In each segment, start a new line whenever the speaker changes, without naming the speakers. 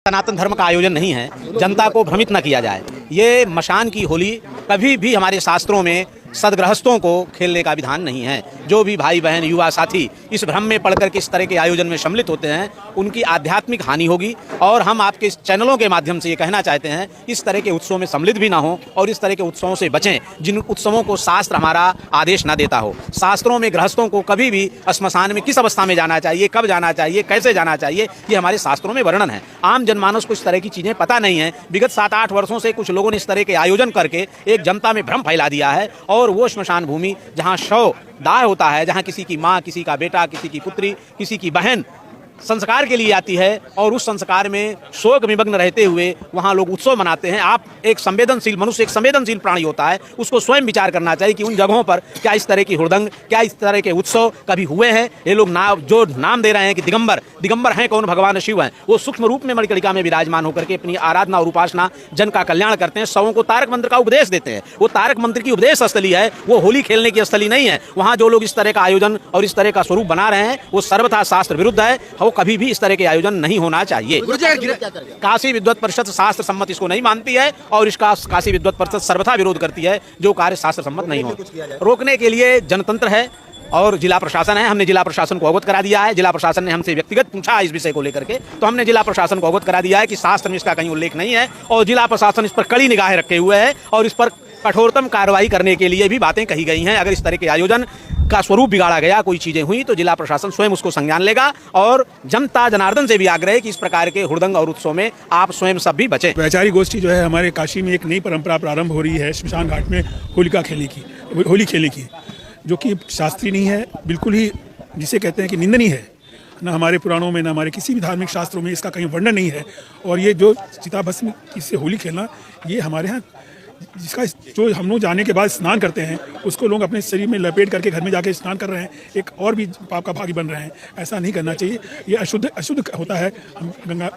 सनातन धर्म का आयोजन नहीं है, जनता को भ्रमित न किया जाए। ये मशान की होली कभी भी हमारे शास्त्रों में सदगृहस्थों को खेलने का विधान नहीं है। जो भी भाई बहन युवा साथी इस भ्रम में पड़कर के इस तरह के आयोजन में सम्मिलित होते हैं, उनकी आध्यात्मिक हानि होगी। और हम आपके इस चैनलों के माध्यम से ये कहना चाहते हैं, इस तरह के उत्सवों में सम्मिलित भी ना हो और इस तरह के उत्सवों से बचें जिन उत्सवों को शास्त्र हमारा आदेश ना देता हो। शास्त्रों में गृहस्थों को कभी भी श्मशान में किस अवस्था में जाना चाहिए, कब जाना चाहिए, कैसे जाना चाहिए, ये हमारे शास्त्रों में वर्णन है। आम जनमानस को इस तरह की चीज़ें पता नहीं है। विगत 7-8 वर्षों से कुछ लोगों ने इस तरह के आयोजन करके एक जनता में भ्रम फैला दिया है। और वो श्मशान भूमि जहाँ शव दाह होता है, जहाँ किसी की माँ, किसी का बेटा, किसी की पुत्री, किसी की बहन संस्कार के लिए आती है और उस संस्कार में शोक विमग्न रहते हुए वहाँ लोग उत्सव मनाते हैं। आप एक संवेदनशील मनुष्य, एक संवेदनशील प्राणी होता है, उसको स्वयं विचार करना चाहिए कि उन जगहों पर क्या इस तरह की हुड़दंग, क्या इस तरह के उत्सव कभी हुए हैं। ये लोग जो नाम दे रहे हैं कि दिगंबर हैं कौन, भगवान शिव हैं, वो सूक्ष्म रूप में मणिकर्णिका में विराजमान होकर के अपनी आराधना और उपासना जन का कल्याण करते हैं। शवों को तारक मंत्र का उपदेश देते हैं। वो तारक मंत्र की उपदेश स्थली है, वो होली खेलने की स्थली नहीं है। वहाँ जो लोग इस तरह का आयोजन और इस तरह का स्वरूप बना रहे हैं वो सर्वथा शास्त्र विरुद्ध है। वो कभी भी इस तरह के आयोजन नहीं होना चाहिए। काशी विद्वत परिषद शास्त्र सम्मत इसको नहीं मानती है और इसका काशी विद्वत परिषद सर्वथा विरोध करती है जो कार्य शास्त्र सम्मत नहीं हो। रोकने के लिए जनतंत्र है और जिला प्रशासन है। हमने जिला प्रशासन को अवगत करा दिया है। जिला प्रशासन ने हमसे व्यक्तिगत पूछा इस विषय को लेकर के, तो हमने जिला प्रशासन को अवगत करा दिया है कि शास्त्र में इसका कहीं उल्लेख नहीं है और जिला प्रशासन इस पर कड़ी निगाहें रखे हुए है और इस पर कठोरतम कार्रवाई करने के लिए भी बातें कही गई हैं। अगर इस तरह के आयोजन का स्वरूप बिगाड़ा गया, कोई चीजें हुई, तो जिला प्रशासन स्वयं उसको संज्ञान लेगा। और जनता जनार्दन से भी आग्रह है कि इस प्रकार के हुड़दंग और उत्सव में आप स्वयं सब भी बचें।
वैचारिक गोष्ठी जो है, हमारे काशी में एक नई परंपरा प्रारंभ हो रही है श्मशान घाट में होली खेलने की, जो कि शास्त्रीय नहीं है, बिल्कुल ही जिसे कहते हैं कि निंदनीय है। ना हमारे पुराणों में, ना हमारे किसी भी धार्मिक शास्त्रों में इसका कहीं वर्णन नहीं है। और ये जो चिताभस्म इससे होली खेलना, ये हमारे यहाँ जिसका जो हम लोग जाने के बाद स्नान करते हैं उसको लोग अपने शरीर में लपेट करके घर में जाके स्नान कर रहे हैं, एक और भी पाप का भागी बन रहे हैं। ऐसा नहीं करना चाहिए। ये अशुद्ध होता है।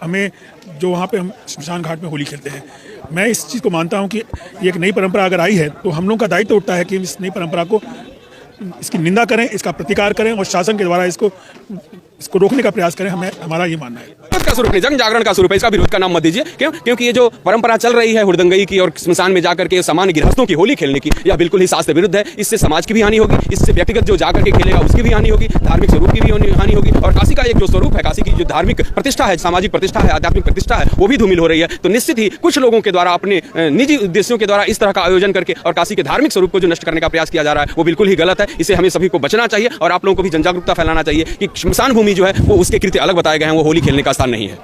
हमें जो वहाँ पे हम श्मशान घाट में होली खेलते हैं, मैं इस चीज़ को मानता हूँ कि ये एक नई परंपरा अगर आई है तो हम लोग का दायित्व उठता है कि इस नई परंपरा को, इसकी निंदा करें, इसका प्रतिकार करें और शासन के द्वारा इसको रोकने का प्रयास करें। हमारा ये मानना है।
का स्वरूप नहीं, जन जागरण का स्वरूप है। इसका विरोध का नाम मत दीजिए। क्यों? क्योंकि ये जो परंपरा चल रही है हुड़दंगई की और श्मशान में जाकर के सामान्य गृहस्थों की होली खेलने की, यह बिल्कुल ही शास्त्र विरुद्ध है। इससे समाज की भी हानि होगी, इससे व्यक्तिगत जो जाकर के खेलेगा उसकी भी हानि होगी, धार्मिक स्वरूप की भी हानि होगी। और काशी का एक जो स्वरूप है, काशी की जो धार्मिक प्रतिष्ठा है, सामाजिक प्रतिष्ठा है, आध्यात्मिक प्रतिष्ठा है, वो भी धूमिल हो रही है। तो निश्चित ही कुछ लोगों के द्वारा अपने निजी उद्देश्यों के द्वारा इस तरह का आयोजन करके और काशी के धार्मिक स्वरूप को जो नष्ट करने का प्रयास किया जा रहा है, वो बिल्कुल ही गलत है। इसे हमें सभी को बचना चाहिए और आप लोगों को भी जन जागरूकता फैलाना चाहिए कि श्मशान भूमि जो है वो उसके कृत्य अलग बताए गए हैं, वो होली खेलने का स्थान नहीं है।